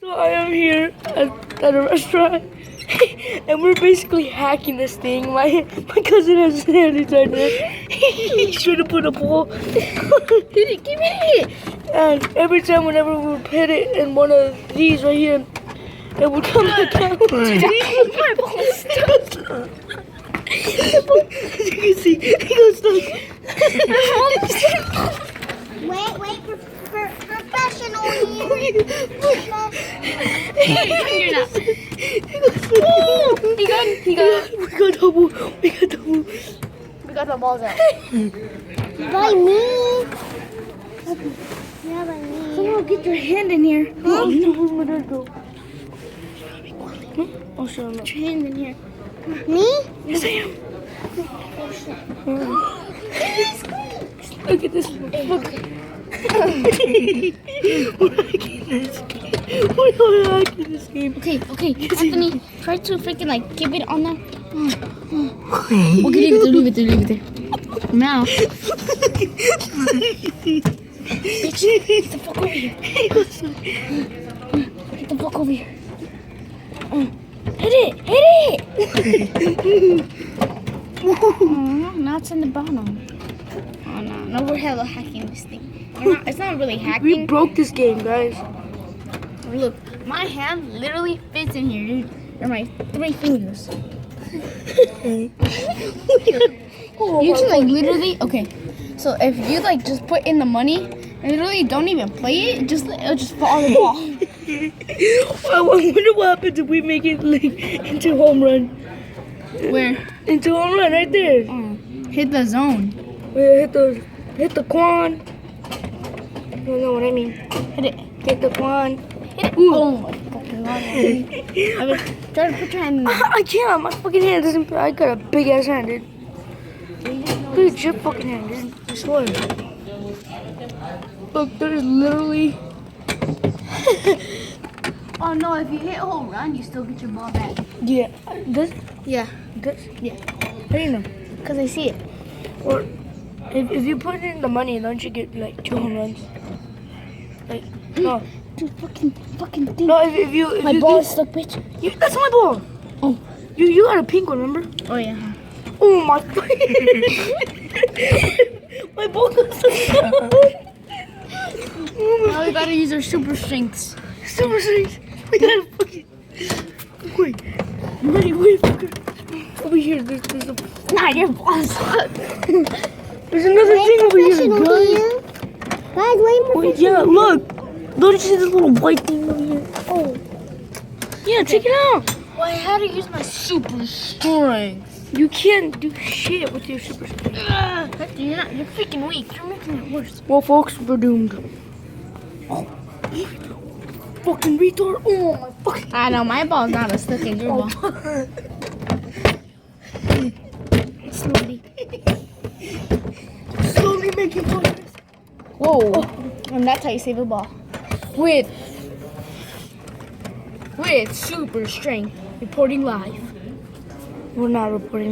So I am here at a restaurant, and we're basically hacking this thing. My cousin has his hand inside there. He's trying to put a ball. Give it. And every time, whenever we would hit it in one of these right here, it would come back out. My ball is stuck. As you can see, he goes stuck. Wait, professional here. He got. We got double. We got the balls out. By me. Yeah, by me. Someone get your hand in here. Oh, no, where'd my dad go? Oh, sure, no. Get your hand in here. Me? Yes, I am. Look at this. Look. We're hacking this game. We're hacking this game. Okay. Anthony, try to freaking like keep it on there. Okay, leave it there. Now. Bitch, get the fuck over here. Get the fuck over here. Hit it! Now it's in the bottom. Oh no, we're hella hacking this thing. It's not really hacking. We broke this game, guys. Look, my hand literally fits in here, dude. They're my 3 fingers. You can like literally, okay. So if you like just put in the money and literally don't even play it, it'll just fall on the ball. I wonder what happens if we make it like into home run. Where? Into home run right there. Hit the zone. Hit the quan. You know what I mean? Hit it. Hit the quan. Hit it. Oh my fucking god. Try to put your hand in there. I can't. My fucking hand doesn't. I got a big ass hand, dude. Look at your fucking hand, dude. I swear. Look, there's literally. Oh no! If you hit a home run, you still get your ball back. Yeah. This. Yeah. This. Yeah. I didn't know. Cause I see it. Or if you put in the money, don't you get like 2 home runs? Like no. Dude, fucking thing. No, if you My ball is stuck, bitch. that's my ball. Oh. You got a pink one, remember? Oh yeah. Oh my my ball got stuck. Now we gotta use our super strengths. Super strength. We gotta fucking wait. Wait. Over here, there's a. Nah, your ball's stuck. There's another thing over here, Professional guys. here. Guys, Wait, yeah, look. Don't you see this little white thing over here? Oh. Yeah, check it out. Well, I had to use my super strength. You can't do shit with your super strength. You're freaking weak. You're making it worse. Well, folks, we're doomed. Oh. Fucking retard. Oh my fucking. I know, my ball's not as stuck as your ball. Slowly. Slowly making progress. Whoa. And that's how you save a ball. With super strength. Reporting live. We're not reporting.